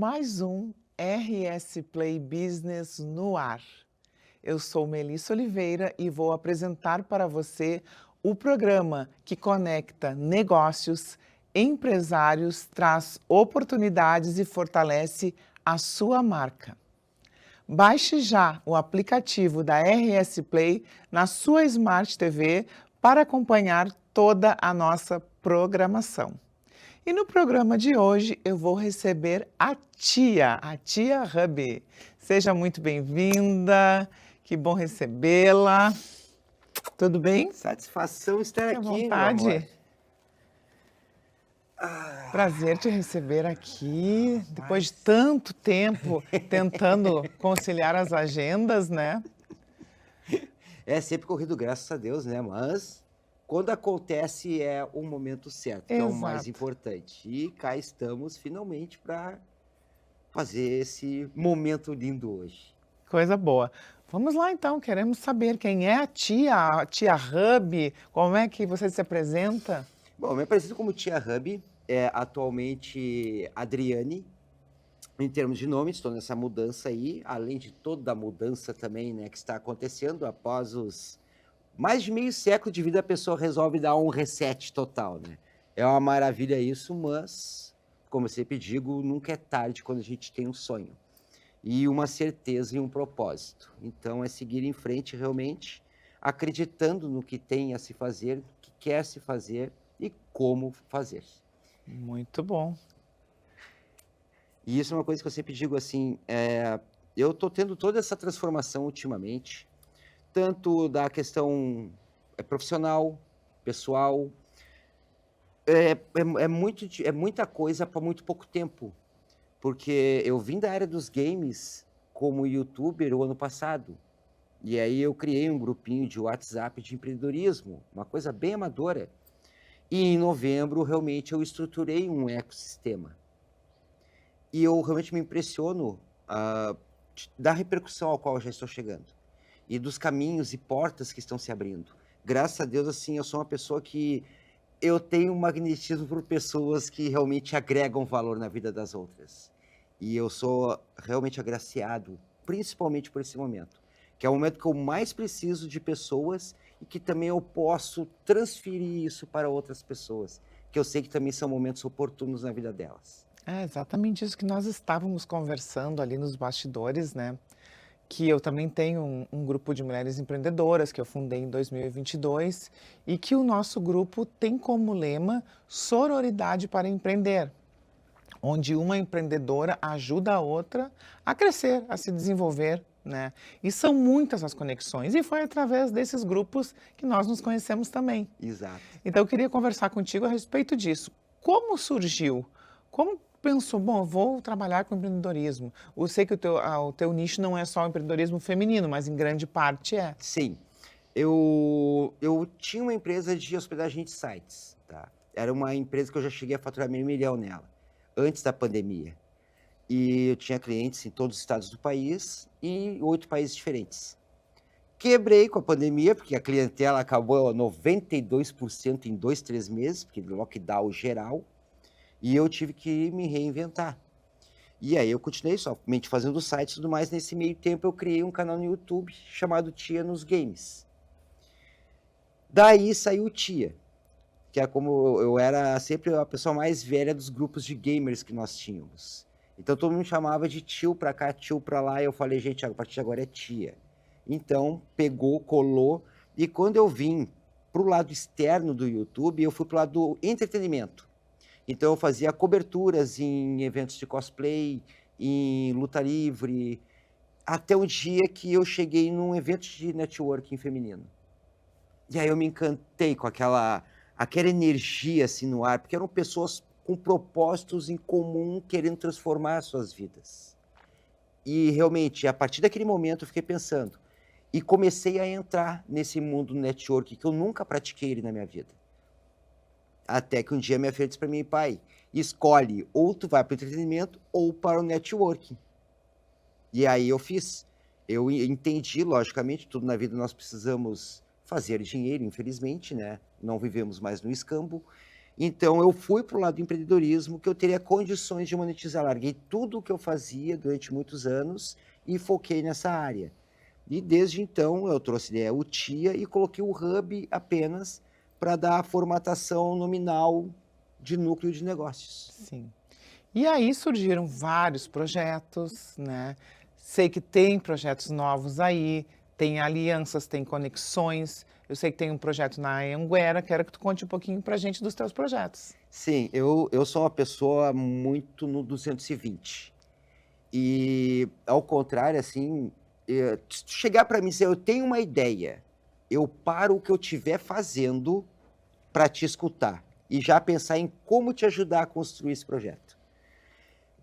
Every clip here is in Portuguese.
mais um RS Play Business no ar. Eu sou Melissa Oliveira e vou apresentar para você o programa que conecta negócios, empresários, traz oportunidades e fortalece a sua marca. Baixe já o aplicativo da RS Play na sua Smart TV para acompanhar toda a nossa programação. E no programa de hoje eu vou receber a tia Hub. Seja muito bem-vinda, que bom recebê-la. Tudo bem? Satisfação estar Fique à aqui, meu amor. vontade. Prazer te receber aqui, depois de tanto tempo tentando conciliar as agendas, né? É sempre corrido, graças a Deus, né? Mas quando acontece é o momento certo, que é o mais Exato. importante. E cá estamos finalmente para fazer esse momento lindo hoje. Coisa boa. Vamos lá então, queremos saber quem é a tia Hub, como é que você se apresenta? Bom, me apresento como Tia Hub, é atualmente Adriane. Em termos de nome, estou nessa mudança aí, além de toda a mudança também, né, que está acontecendo após os mais de meio século de vida, a pessoa resolve dar um reset total, né? É uma maravilha isso, mas, como eu sempre digo, nunca é tarde quando a gente tem um sonho e uma certeza e um propósito. Então, é seguir em frente realmente, acreditando no que tem a se fazer, no que quer se fazer e como fazer. Muito bom. E isso é uma coisa que eu sempre digo assim, eu tô tendo toda essa transformação ultimamente, tanto da questão profissional, pessoal. É muita coisa para muito pouco tempo, porque eu vim da área dos games como youtuber o ano passado, e aí eu criei um grupinho de WhatsApp de empreendedorismo, uma coisa bem amadora. E em novembro, realmente, eu estruturei um ecossistema. E eu realmente me impressiono da repercussão ao qual eu já estou chegando e dos caminhos e portas que estão se abrindo. Graças a Deus, assim, eu sou uma pessoa que eu tenho um magnetismo por pessoas que realmente agregam valor na vida das outras. E eu sou realmente agraciado, principalmente por esse momento, que é o momento que eu mais preciso de pessoas e que também eu posso transferir isso para outras pessoas, que eu sei que também são momentos oportunos na vida delas. É exatamente isso que nós estávamos conversando ali nos bastidores, né? Que eu também tenho um grupo de mulheres empreendedoras que eu fundei em 2022 e que o nosso grupo tem como lema Sororidade para Empreender, onde uma empreendedora ajuda a outra a crescer, a se desenvolver, né? E são muitas as conexões e foi através desses grupos que nós nos conhecemos também. Exato. Então eu queria conversar contigo a respeito disso. Como surgiu? Como pensou, bom, eu vou trabalhar com empreendedorismo. Eu sei que o teu nicho não é só o empreendedorismo feminino, mas em grande parte é. Sim, eu tinha uma empresa de hospedagem de sites, tá? Era uma empresa que eu já cheguei a faturar meio milhão nela, antes da pandemia. E eu tinha clientes em todos os estados do país e 8 países diferentes. Quebrei com a pandemia, porque a clientela acabou 92% em 2, 3 meses, porque lockdown geral, e eu tive que me reinventar. E aí eu continuei somente fazendo sites e tudo mais. Nesse meio tempo eu criei um canal no YouTube chamado Tia nos Games. Daí saiu o Tia, que é como eu era sempre a pessoa mais velha dos grupos de gamers que nós tínhamos. Então todo mundo me chamava de tio pra cá, tio pra lá, e eu falei, gente, a partir de agora é Tia. Então pegou, colou, e quando eu vim pro lado externo do YouTube, eu fui pro lado do entretenimento. Então eu fazia coberturas em eventos de cosplay, em luta livre, até o dia que eu cheguei num evento de networking feminino. E aí eu me encantei com aquela energia assim no ar, porque eram pessoas com propósitos em comum querendo transformar as suas vidas. E realmente, a partir daquele momento eu fiquei pensando e comecei a entrar nesse mundo do network que eu nunca pratiquei ele na minha vida. Até que um dia minha filha disse para mim, pai, escolhe ou tu vai para o entretenimento ou para o networking. E aí eu fiz. Eu entendi, logicamente, tudo na vida nós precisamos fazer dinheiro, infelizmente, né? Não vivemos mais no escambo. Então, eu fui para o lado do empreendedorismo, que eu teria condições de monetizar. Larguei tudo o que eu fazia durante muitos anos e foquei nessa área. E desde então, eu trouxe a ideia o TIA e coloquei o Hub apenas para dar a formatação nominal de núcleo de negócios. Sim. E aí surgiram vários projetos, né? Sei que tem projetos novos aí, tem alianças, tem conexões. Eu sei que tem um projeto na Anhanguera, quero que tu conte um pouquinho pra gente dos teus projetos. Sim, eu sou uma pessoa muito no 220. E, ao contrário, assim, se tu chegar para mim e dizer, eu tenho uma ideia, eu paro o que eu estiver fazendo para te escutar e já pensar em como te ajudar a construir esse projeto.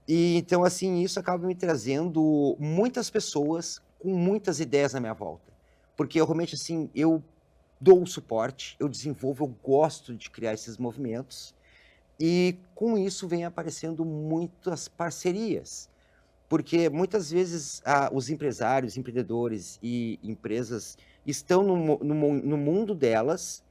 E então, assim, isso acaba me trazendo muitas pessoas com muitas ideias na minha volta. Porque eu realmente, assim, eu dou o suporte, eu desenvolvo, eu gosto de criar esses movimentos. E com isso vem aparecendo muitas parcerias. Porque muitas vezes os empresários, empreendedores e empresas estão no mundo delas,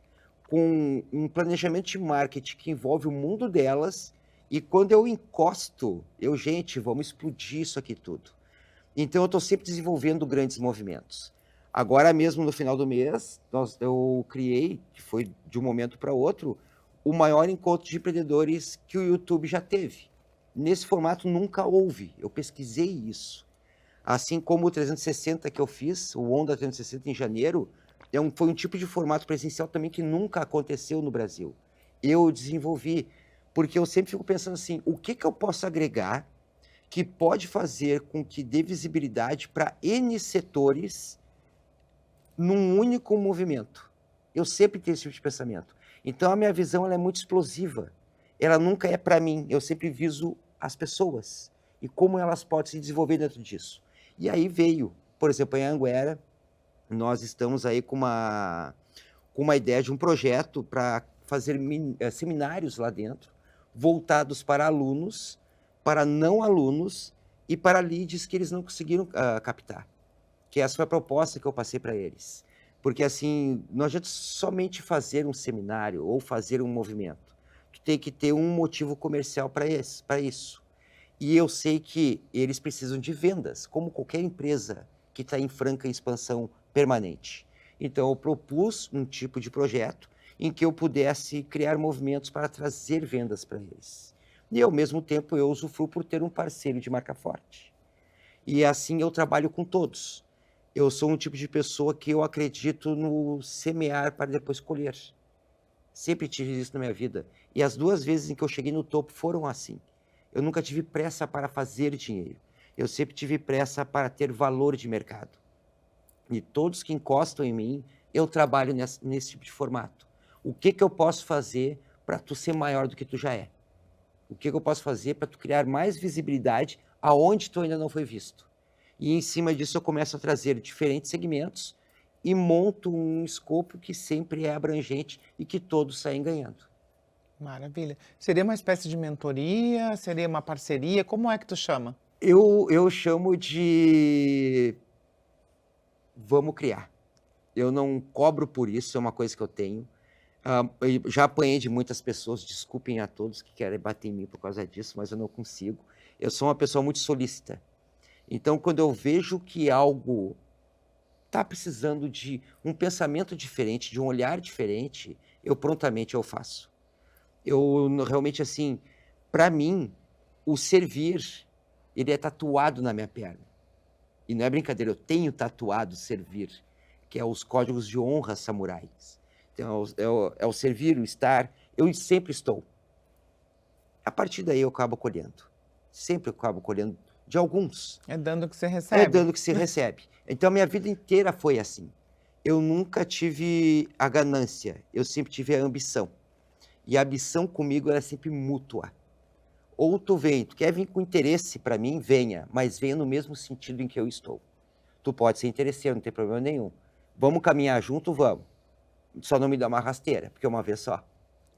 com um planejamento de marketing que envolve o mundo delas, e quando eu encosto, gente, vamos explodir isso aqui tudo. Então eu estou sempre desenvolvendo grandes movimentos. Agora mesmo, no final do mês, eu criei, que foi de um momento para outro, o maior encontro de empreendedores que o YouTube já teve. Nesse formato nunca houve, eu pesquisei isso. Assim como o 360 que eu fiz, o Onda 360 em janeiro, foi um tipo de formato presencial também que nunca aconteceu no Brasil. Eu desenvolvi, porque eu sempre fico pensando assim, o que eu posso agregar que pode fazer com que dê visibilidade para N setores num único movimento. Eu sempre tenho esse tipo de pensamento. Então a minha visão ela é muito explosiva. Ela nunca é para mim, eu sempre viso as pessoas e como elas podem se desenvolver dentro disso. E aí veio, por exemplo, em Anhanguera, nós estamos aí com uma ideia de um projeto para fazer seminários lá dentro, voltados para alunos, para não alunos e para leads que eles não conseguiram captar. Que essa foi a proposta que eu passei para eles. Porque assim, não adianta somente fazer um seminário ou fazer um movimento. Tu tem que ter um motivo comercial para isso. E eu sei que eles precisam de vendas, como qualquer empresa que está em franca expansão permanente. Então, eu propus um tipo de projeto em que eu pudesse criar movimentos para trazer vendas para eles. E, ao mesmo tempo, eu usufruo por ter um parceiro de marca forte. E assim eu trabalho com todos. Eu sou um tipo de pessoa que eu acredito no semear para depois colher. Sempre tive isso na minha vida. E as 2 vezes em que eu cheguei no topo foram assim. Eu nunca tive pressa para fazer dinheiro. Eu sempre tive pressa para ter valor de mercado. E todos que encostam em mim, eu trabalho nesse tipo de formato. O que eu posso fazer para tu ser maior do que tu já é? O que eu posso fazer para tu criar mais visibilidade aonde tu ainda não foi visto? E em cima disso eu começo a trazer diferentes segmentos e monto um escopo que sempre é abrangente e que todos saem ganhando. Maravilha. Seria uma espécie de mentoria? Seria uma parceria? Como é que tu chama? Eu chamo de vamos criar. Eu não cobro por isso, é uma coisa que eu tenho. Eu já apanhei de muitas pessoas, desculpem a todos que querem bater em mim por causa disso, mas eu não consigo. Eu sou uma pessoa muito solícita. Então, quando eu vejo que algo está precisando de um pensamento diferente, de um olhar diferente, prontamente eu faço. Eu realmente, assim, para mim, o servir, ele é tatuado na minha perna. E não é brincadeira, eu tenho tatuado servir, que é os códigos de honra samurais. Então, é o servir, o estar, eu sempre estou. A partir daí eu acabo colhendo. Sempre eu acabo colhendo de alguns. É dando que você recebe. É dando que se recebe. Então, a minha vida inteira foi assim. Eu nunca tive a ganância, eu sempre tive a ambição. E a ambição comigo era sempre mútua. Ou tu vem, tu quer vir com interesse para mim, venha, mas venha no mesmo sentido em que eu estou. Tu pode ser interesseiro, não tem problema nenhum. Vamos caminhar junto? Vamos. Só não me dá uma rasteira, porque é uma vez só.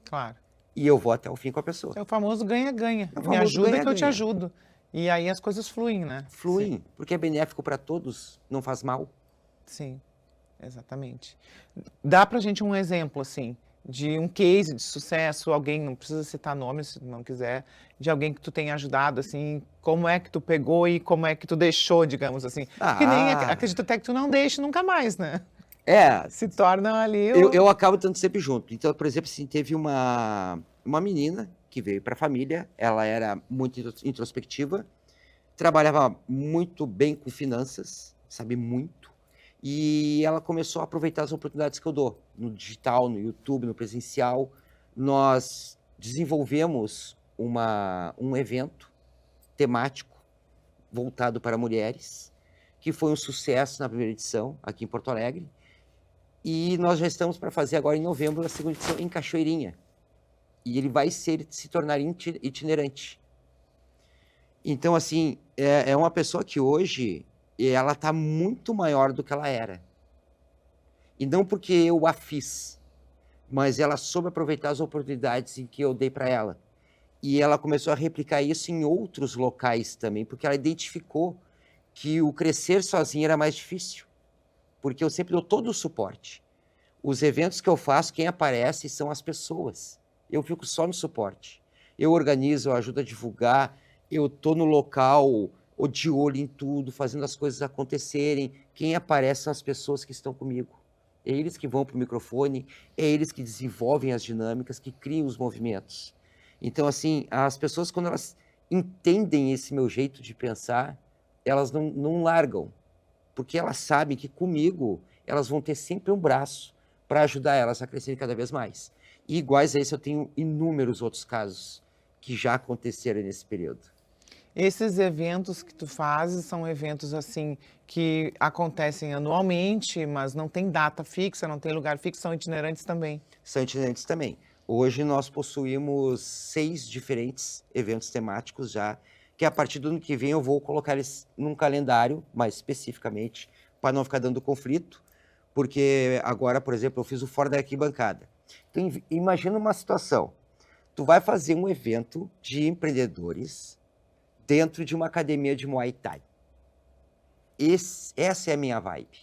Claro. E eu vou até o fim com a pessoa. É o famoso ganha-ganha. É o Me famoso ajuda que eu te ganha-ganha. ajudo. E aí as coisas fluem, né? Fluem, porque é benéfico para todos, não faz mal. Sim, exatamente. Dá pra gente um exemplo, assim. de um case de sucesso, alguém, não precisa citar nomes se não quiser, de alguém que tu tenha ajudado, assim, como é que tu pegou e como é que tu deixou, digamos assim. Porque nem Ah, acredito até que tu não deixe nunca mais, né? é, Se torna ali eu acabo estando sempre junto. Então, por exemplo, assim, teve uma menina que veio para a família, ela era muito introspectiva, trabalhava muito bem com finanças, sabe muito, e ela começou a aproveitar as oportunidades que eu dou, no digital, no YouTube, no presencial. Nós desenvolvemos um evento temático voltado para mulheres, que foi um sucesso na primeira edição, aqui em Porto Alegre, e nós já estamos para fazer agora em novembro a segunda edição em Cachoeirinha. E ele vai se tornar itinerante. Então, assim, é uma pessoa que hoje ela está muito maior do que ela era. E não porque eu a fiz, mas ela soube aproveitar as oportunidades em que eu dei para ela. E ela começou a replicar isso em outros locais também, porque ela identificou que o crescer sozinha era mais difícil. Porque eu sempre dou todo o suporte. Os eventos que eu faço, quem aparece são as pessoas. Eu fico só no suporte. Eu organizo, eu ajudo a divulgar, eu estou no local, ou de olho em tudo, fazendo as coisas acontecerem. Quem aparece são as pessoas que estão comigo. É eles que vão para o microfone, é eles que desenvolvem as dinâmicas, que criam os movimentos. Então, assim, as pessoas, quando elas entendem esse meu jeito de pensar, elas não largam, porque elas sabem que comigo elas vão ter sempre um braço para ajudar elas a crescerem cada vez mais. E iguais a esse eu tenho inúmeros outros casos que já aconteceram nesse período. esses eventos que tu fazes são eventos assim que acontecem anualmente, mas não tem data fixa, não tem lugar fixo, são itinerantes também. São itinerantes também. Hoje nós possuímos 6 diferentes eventos temáticos já, que a partir do ano que vem eu vou colocar eles num calendário, mais especificamente, para não ficar dando conflito, porque agora, por exemplo, eu fiz o Fora da Arquibancada. Então, imagina uma situação, tu vai fazer um evento de empreendedores dentro de uma academia de Muay Thai. Essa é a minha vibe.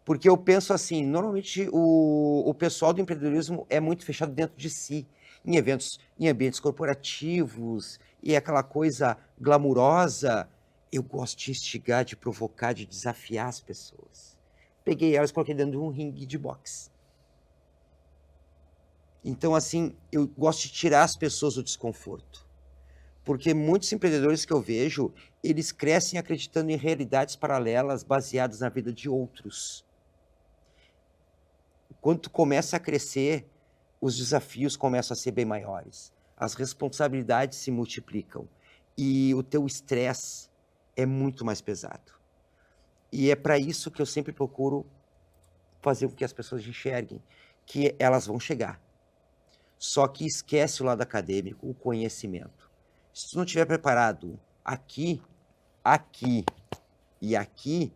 Porque eu penso assim, normalmente o pessoal do empreendedorismo é muito fechado dentro de si, em eventos, em ambientes corporativos, e aquela coisa glamurosa. Eu gosto de instigar, de provocar, de desafiar as pessoas. Peguei elas e coloquei dentro de um ringue de boxe. Então, assim, eu gosto de tirar as pessoas do desconforto. Porque muitos empreendedores que eu vejo, eles crescem acreditando em realidades paralelas baseadas na vida de outros. Quando tu começa a crescer, os desafios começam a ser bem maiores. As responsabilidades se multiplicam. E o teu estresse é muito mais pesado. E é para isso que eu sempre procuro fazer com que as pessoas enxerguem que elas vão chegar. Só que esquece o lado acadêmico, o conhecimento. Se tu não estiver preparado aqui, aqui e aqui,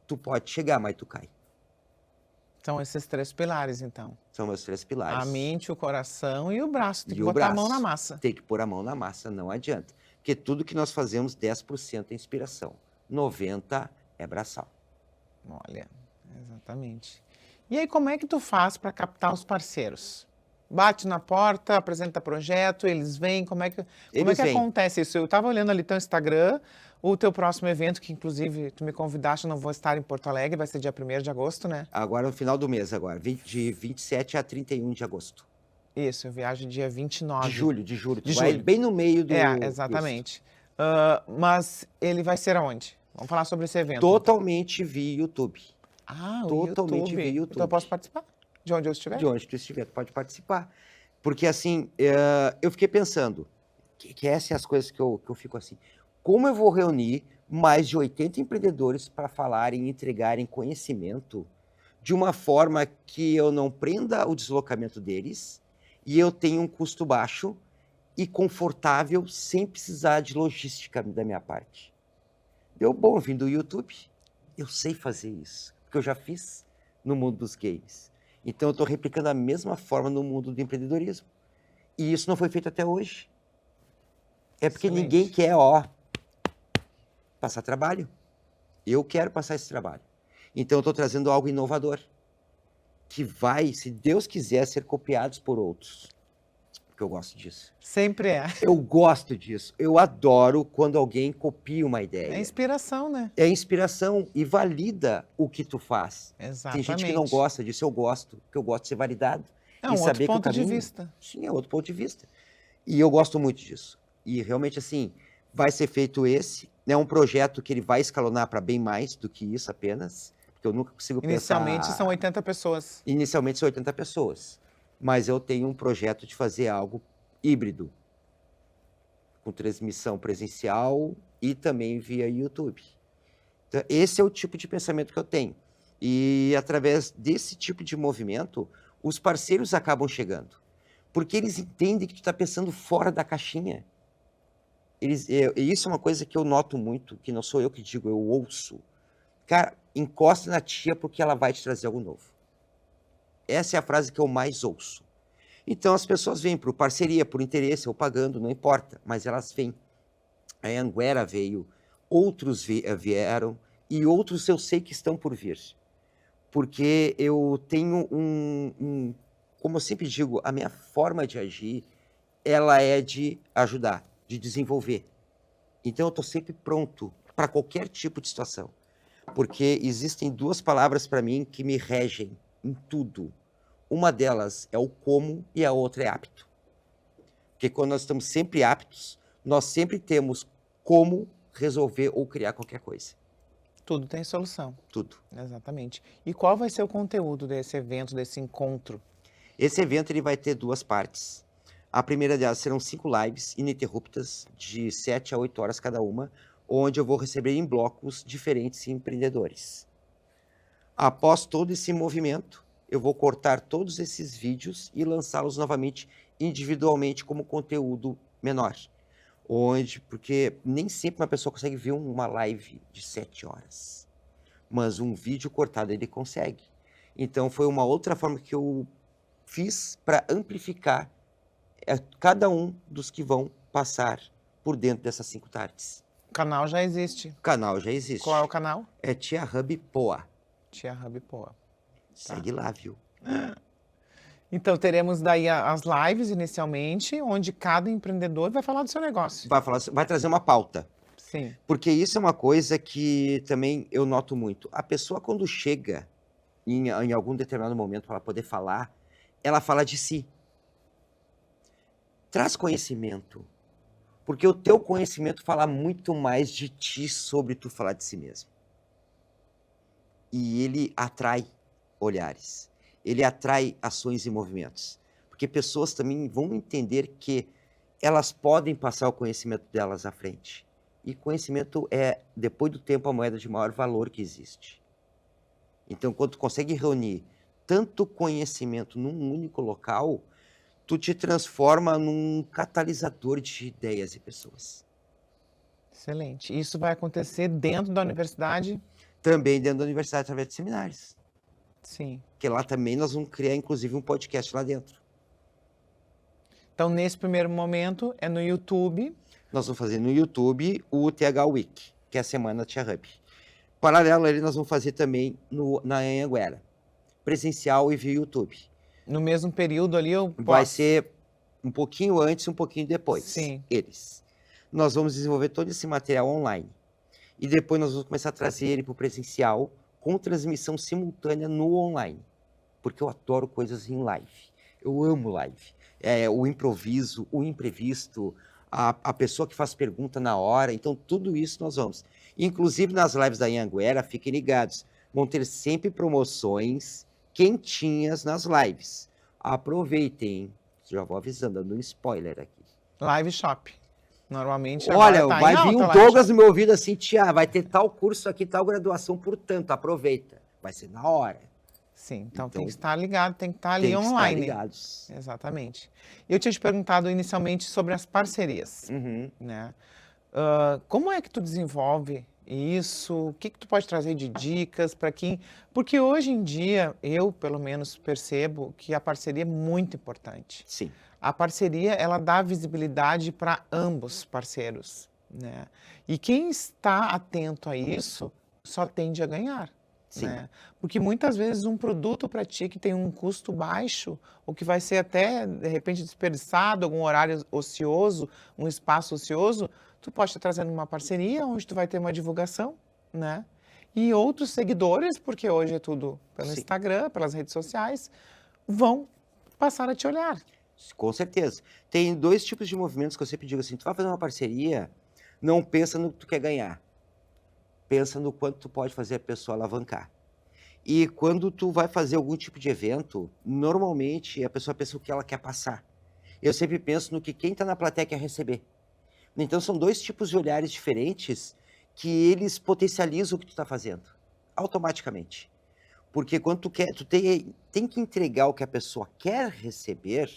tu pode chegar, mas tu cai. São esses três pilares, então. São meus 3 A pilares. mente, o coração e o braço. Tem que E o botar a mão na braço. massa. Tem que pôr a mão na massa, não adianta. Porque tudo que nós fazemos, 10% é inspiração, 90% é braçal. Olha, exatamente. E aí, como é que tu faz para captar os parceiros? Bate na porta, apresenta projeto, eles vêm, como é que Eles vêm. acontece isso? Eu estava olhando ali teu Instagram, o teu próximo evento, que inclusive tu me convidaste, eu não vou estar em Porto Alegre, vai ser dia 1º de agosto, né? Agora no final do mês, agora, de 27 a 31 de agosto. Isso, eu viajo dia 29. De julho. Tu De vai julho. bem no meio do... É, Isso. exatamente. Mas ele vai ser aonde? Vamos falar sobre esse evento. Totalmente via YouTube. Ah, o Totalmente YouTube. via Então eu YouTube. posso participar? De onde eu estiver? De onde tu estiver, tu pode participar. Porque assim, eu fiquei pensando, que essas são as coisas que eu fico assim, como eu vou reunir mais de 80 empreendedores para falarem e entregarem conhecimento de uma forma que eu não prenda o deslocamento deles e eu tenha um custo baixo e confortável sem precisar de logística da minha parte. Deu bom vindo do YouTube, eu sei fazer isso, porque eu já fiz no mundo dos games. Então eu estou replicando a mesma forma no mundo do empreendedorismo. E isso não foi feito até hoje. É porque Excelente. ninguém quer, passar trabalho. Eu quero passar esse trabalho. Então eu estou trazendo algo inovador, que vai, se Deus quiser, ser copiados por outros. Porque eu gosto disso. Sempre é. Eu gosto disso. Eu adoro quando alguém copia uma É ideia. inspiração, né? É inspiração e valida o que tu faz. Tem gente que não Exatamente. gosta disso, eu gosto, porque eu gosto de ser validado. É E um outro saber que o ponto de caminho... vista. Sim, é outro ponto de vista. E eu gosto muito disso. E realmente, assim, vai ser feito esse. É um projeto que ele vai escalonar para bem mais do que isso apenas. Porque eu nunca consigo Inicialmente pensar... são 80 pessoas. Inicialmente são 80 pessoas. Mas eu tenho um projeto de fazer algo híbrido. Com transmissão presencial e também via YouTube. Então, esse é o tipo de pensamento que eu tenho. E através desse tipo de movimento, os parceiros acabam chegando. Porque eles entendem que tu está pensando fora da caixinha. E isso é uma coisa que eu noto muito, que não sou eu que digo, eu ouço. Cara, encosta na tia porque ela vai te trazer algo novo. Essa é a frase que eu mais ouço. Então as pessoas vêm por parceria, por interesse, ou pagando, não importa, mas elas vêm. A Anhanguera veio, outros vieram, e outros eu sei que estão por vir. Porque eu tenho como eu sempre digo, a minha forma de agir, ela é de ajudar, de desenvolver. Então eu estou sempre pronto para qualquer tipo de situação. Porque existem duas palavras para mim que me regem em tudo. Uma delas é o como e a outra é apto. Porque quando nós estamos sempre aptos, nós sempre temos como resolver ou criar qualquer coisa. Tudo tem solução. Tudo. Exatamente. E qual vai ser o conteúdo desse evento, desse encontro? Esse evento ele vai ter duas partes. A primeira delas serão 5 lives ininterruptas, de 7 a 8 horas cada uma, onde eu vou receber em blocos diferentes empreendedores. Após todo esse movimento, eu vou cortar todos esses vídeos e lançá-los novamente individualmente como conteúdo menor. Porque nem sempre uma pessoa consegue ver uma live de 7 horas. Mas um vídeo cortado ele consegue. Então foi uma outra forma que eu fiz para amplificar cada um dos que vão passar por dentro dessas 5 tardes. O canal já existe. O canal já existe. Qual é o canal? É Tia Hub Poa. Tia Hub Poa. Segue lá, viu? Então teremos daí as lives inicialmente, onde cada empreendedor vai falar do seu negócio. Vai trazer uma pauta. Sim. Porque isso é uma coisa que também eu noto muito. A pessoa quando chega em algum determinado momento para poder falar, ela fala de si. Traz conhecimento. Porque o teu conhecimento fala muito mais de ti sobre tu falar de si mesmo. E ele atrai olhares. Ele atrai ações e movimentos. Porque pessoas também vão entender que elas podem passar o conhecimento delas à frente. E conhecimento é, depois do tempo, a moeda de maior valor que existe. Então, quando tu consegue reunir tanto conhecimento num único local, tu te transforma num catalisador de ideias e pessoas. Excelente. Isso vai acontecer dentro da universidade? Também dentro da universidade, através de seminários. Sim. Porque lá também nós vamos criar, inclusive, um podcast lá dentro. Então, nesse primeiro momento, é no YouTube. Nós vamos fazer no YouTube o TH Week, que é a Semana Tia Hub. Paralelo a ele, nós vamos fazer também na Anhanguera, presencial e via YouTube. No mesmo período ali, eu posso... Vai ser um pouquinho antes e um pouquinho depois. Sim. Eles. Nós vamos desenvolver todo esse material online. E depois nós vamos começar a trazer ele para o presencial, com transmissão simultânea no online. Porque eu adoro coisas em live. Eu amo live. O improviso, o imprevisto, a pessoa que faz pergunta na hora. Então, tudo isso nós vamos. Inclusive, nas lives da Anhanguera, fiquem ligados, vão ter sempre promoções quentinhas nas lives. Aproveitem, hein? Já vou avisando, dando um spoiler aqui. Live Shop. Normalmente Olha, agora tá vai em vir alta, um Live Douglas Shop. no meu ouvido assim, tia, vai ter tal curso aqui, tal graduação, portanto, aproveita. Vai ser na hora. Sim, então tem Então, que estar ligado, tem que estar ali Tem que estar online. ligados. Exatamente. Eu tinha te perguntado inicialmente sobre as parcerias, Uhum. né? Como é que tu desenvolve isso? O que que tu pode trazer de dicas para quem... Porque hoje em dia, eu pelo menos percebo que a parceria é muito importante. Sim. A parceria, ela dá visibilidade para ambos parceiros, né? E quem está atento a isso só tende a ganhar. Sim, né? Porque muitas vezes um produto para ti que tem um custo baixo, ou que vai ser até, de repente, desperdiçado, algum horário ocioso, um espaço ocioso, tu pode estar trazendo uma parceria onde tu vai ter uma divulgação, né? E outros seguidores, porque hoje é tudo pelo sim, Instagram, pelas redes sociais, vão passar a te olhar. com certeza. Tem 2 tipos de movimentos que eu sempre digo assim: tu vai fazer uma parceria, não pensa no que tu quer ganhar, pensa no quanto tu pode fazer a pessoa alavancar. E quando tu vai fazer algum tipo de evento, normalmente a pessoa pensa o que ela quer passar. Eu sempre penso no que quem está na plateia quer receber. Então são 2 tipos de olhares diferentes que eles potencializam o que tu está fazendo, automaticamente. Porque quando tu tem que entregar o que a pessoa quer receber,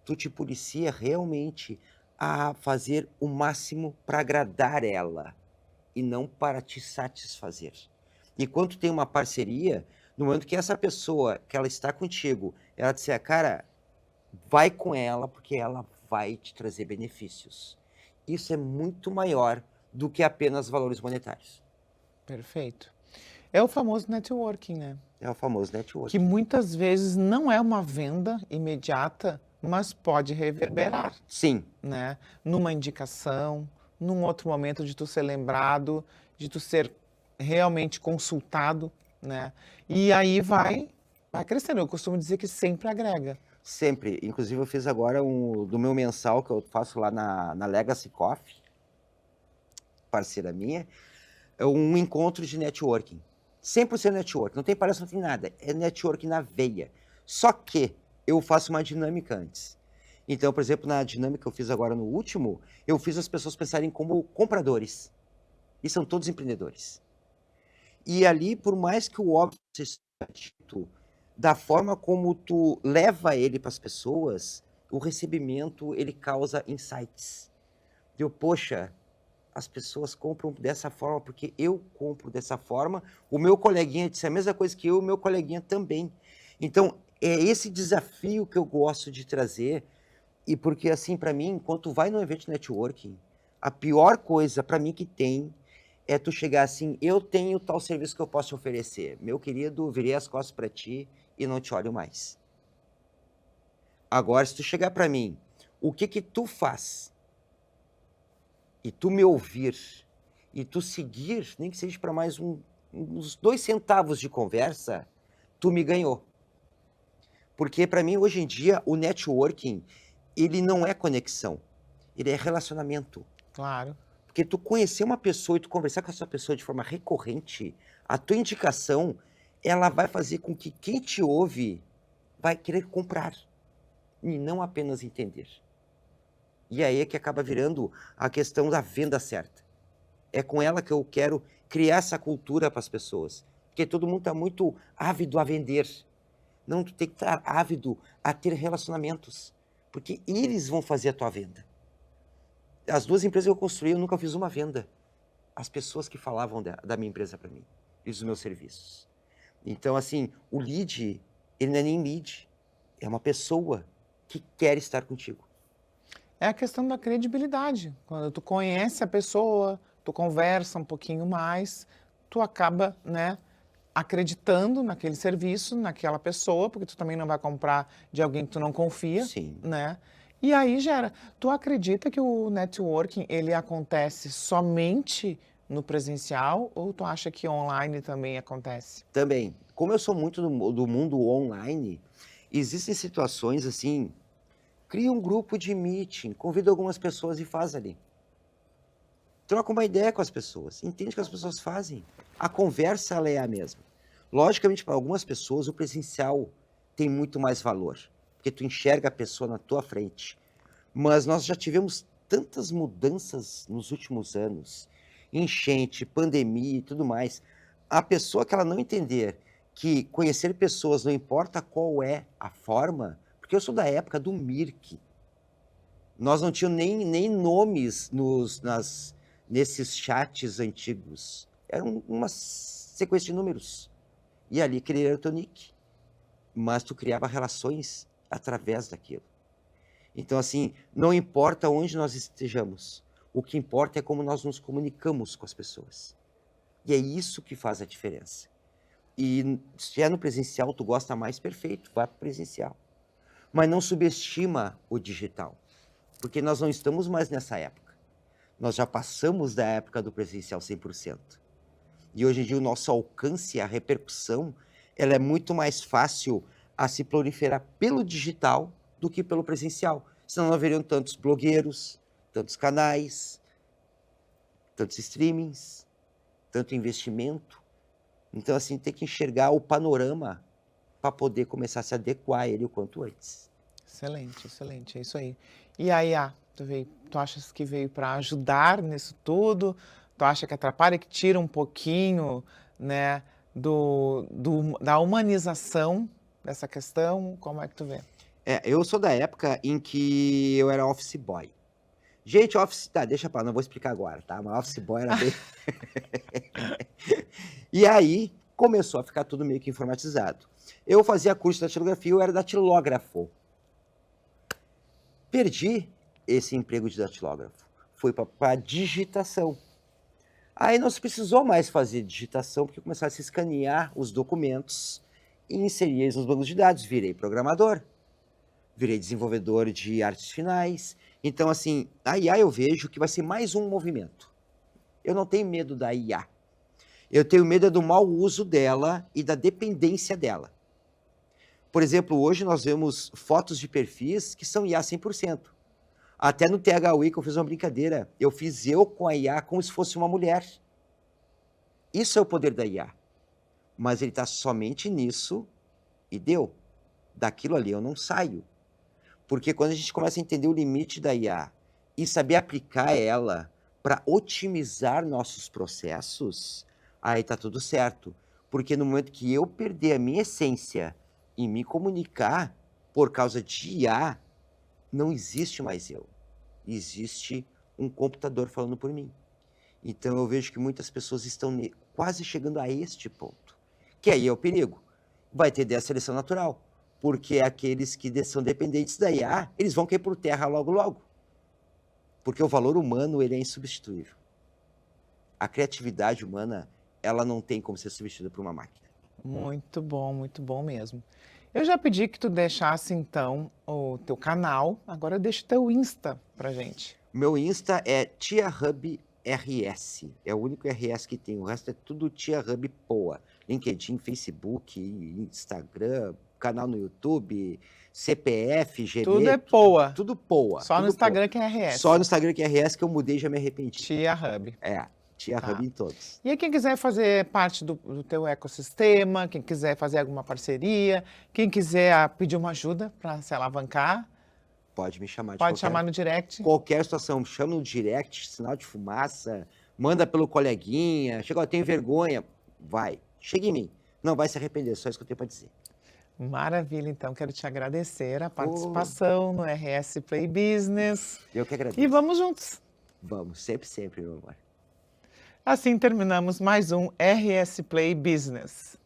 tu te policia realmente a fazer o máximo para agradar ela e não para te satisfazer. E quando tu tem uma parceria, no momento que essa pessoa, que ela está contigo, ela disser: "Cara, vai com ela, porque ela vai te trazer benefícios". Isso é muito maior do que apenas valores monetários. Perfeito. É o famoso networking, né? É o famoso Que networking. muitas vezes não é uma venda imediata, mas pode reverberar, Sim, né? Numa indicação, num outro momento de tu ser lembrado, de tu ser realmente consultado, né? E aí vai crescendo. Eu costumo dizer que sempre agrega. sempre. Inclusive eu fiz agora do meu mensal que eu faço lá na Legacy Coffee, parceira minha, é um encontro de networking. 100% networking, não tem palestra, não tem nada, é networking na veia. Só que eu faço uma dinâmica antes. Então, por exemplo, na dinâmica que eu fiz agora no último, eu fiz as pessoas pensarem como compradores. E são todos empreendedores. E ali, por mais que o óbvio seja dito, da forma como tu leva ele para as pessoas, o recebimento ele causa insights. Deu, poxa, as pessoas compram dessa forma porque eu compro dessa forma, o meu coleguinha disse a mesma coisa que eu, o meu coleguinha também. Então, é esse desafio que eu gosto de trazer, e porque assim, para mim, enquanto tu vai num evento de networking, a pior coisa para mim que tem é tu chegar assim: "Eu tenho tal serviço que eu posso te oferecer. Meu querido, virei as costas para ti e não te olho mais". Agora, se tu chegar para mim: "O que que tu faz?", e tu me ouvir, e tu seguir, nem que seja para mais uns 2 centavos de conversa, tu me ganhou. Porque para mim, hoje em dia, o networking, ele não é conexão, ele é relacionamento. Claro. Porque tu conhecer uma pessoa e tu conversar com essa pessoa de forma recorrente, a tua indicação, ela vai fazer com que quem te ouve vai querer comprar, e não apenas entender. E aí é que acaba virando a questão da venda certa. É com ela que eu quero criar essa cultura para as pessoas, porque todo mundo está muito ávido a vender. Não, tu tem que estar ávido a ter relacionamentos, porque eles vão fazer a tua venda. As 2 empresas que eu construí, eu nunca fiz uma venda. As pessoas que falavam da minha empresa para mim e dos meus serviços. Então, assim, o lead, ele não é nem lead, é uma pessoa que quer estar contigo. É a questão da credibilidade. Quando tu conhece a pessoa, tu conversa um pouquinho mais, tu acaba, né, acreditando naquele serviço, naquela pessoa, porque tu também não vai comprar de alguém que tu não confia, Sim, né? E aí gera. Tu acredita que o networking ele acontece somente no presencial ou tu acha que online também acontece? também. Como eu sou muito do mundo online, existem situações assim, cria um grupo de meeting, convida algumas pessoas e faz ali. Troca uma ideia com as pessoas, entende o que as pessoas fazem. A conversa ela é a mesma. Logicamente, para algumas pessoas, o presencial tem muito mais valor, porque tu enxerga a pessoa na tua frente. Mas nós já tivemos tantas mudanças nos últimos anos, enchente, pandemia e tudo mais. A pessoa que ela não entender que conhecer pessoas não importa qual é a forma, porque eu sou da época do Mirk. Nós não tínhamos nem nomes nesses chats antigos. Era uma sequência de números. E ali aquele era o teu nick. Mas tu criava relações através daquilo. Então, assim, não importa onde nós estejamos, o que importa é como nós nos comunicamos com as pessoas. E é isso que faz a diferença. E se é no presencial, tu gosta mais, perfeito, vai para o presencial. Mas não subestima o digital, porque nós não estamos mais nessa época. Nós já passamos da época do presencial 100%. E hoje em dia o nosso alcance, a repercussão, ela é muito mais fácil a se proliferar pelo digital do que pelo presencial. Senão não haveriam tantos blogueiros, tantos canais, tantos streamings, tanto investimento. Então, assim, tem que enxergar o panorama para poder começar a se adequar a ele o quanto antes. Excelente, excelente, é isso aí. E a IA, tu achas que veio para ajudar nisso tudo? Tu acha que atrapalha, que tira um pouquinho, né, da humanização dessa questão? Como é que tu vê? Eu sou da época em que eu era office boy. Gente, office... Tá, deixa pra lá, não vou explicar agora, tá? Mas office boy era bem... E aí, começou a ficar tudo meio que informatizado. Eu fazia curso de datilografia, eu era datilógrafo. Perdi esse emprego de datilógrafo. Fui para digitação. Aí não se precisou mais fazer digitação, porque começaram a se escanear os documentos e inserir eles nos bancos de dados. Virei programador, virei desenvolvedor de artes finais. Então, assim, a IA eu vejo que vai ser mais um movimento. Eu não tenho medo da IA. Eu tenho medo do mau uso dela e da dependência dela. Por exemplo, hoje nós vemos fotos de perfis que são IA 100%. Até no THUI que eu fiz uma brincadeira, eu fiz eu com a IA como se fosse uma mulher. Isso é o poder da IA. Mas ele está somente nisso e deu. Daquilo ali eu não saio. Porque quando a gente começa a entender o limite da IA e saber aplicar ela para otimizar nossos processos, aí está tudo certo. Porque no momento que eu perder a minha essência em me comunicar por causa de IA, não existe mais eu. Existe um computador falando por mim. Então eu vejo que muitas pessoas estão quase chegando a este ponto. Que aí é o perigo. Vai ter desseleção natural. Porque aqueles que são dependentes da IA, eles vão cair por terra logo, logo. Porque o valor humano, ele é insubstituível. A criatividade humana, ela não tem como ser substituída por uma máquina. Muito bom mesmo. Eu já pedi que tu deixasse, então, o teu canal. Agora deixa o teu Insta pra gente. Meu Insta é Tia Hub RS. É o único RS que tem. O resto é tudo Tia Hub Poa. LinkedIn, Facebook, Instagram, canal no YouTube, CPF, Gmail. Tudo é Poa. Tudo Poa. Só tudo no Instagram Poa. que é RS. Só no Instagram que é RS, que eu mudei e já me arrependi. Tia Hub. Tia Tá. Hub em todos. E aí, quem quiser fazer parte do teu ecossistema, quem quiser fazer alguma parceria, quem quiser pedir uma ajuda para se alavancar, pode me chamar de pode chamar no direct. Qualquer situação, chama no direct, sinal de fumaça, manda pelo coleguinha, chega, eu tenho vergonha, vai, chega em mim. Não vai se arrepender, só isso que eu tenho para dizer. Maravilha, então quero te agradecer a participação no RS Play Business. Eu que agradeço. E vamos juntos. Vamos, sempre, meu amor. Assim terminamos mais um RS Play Business.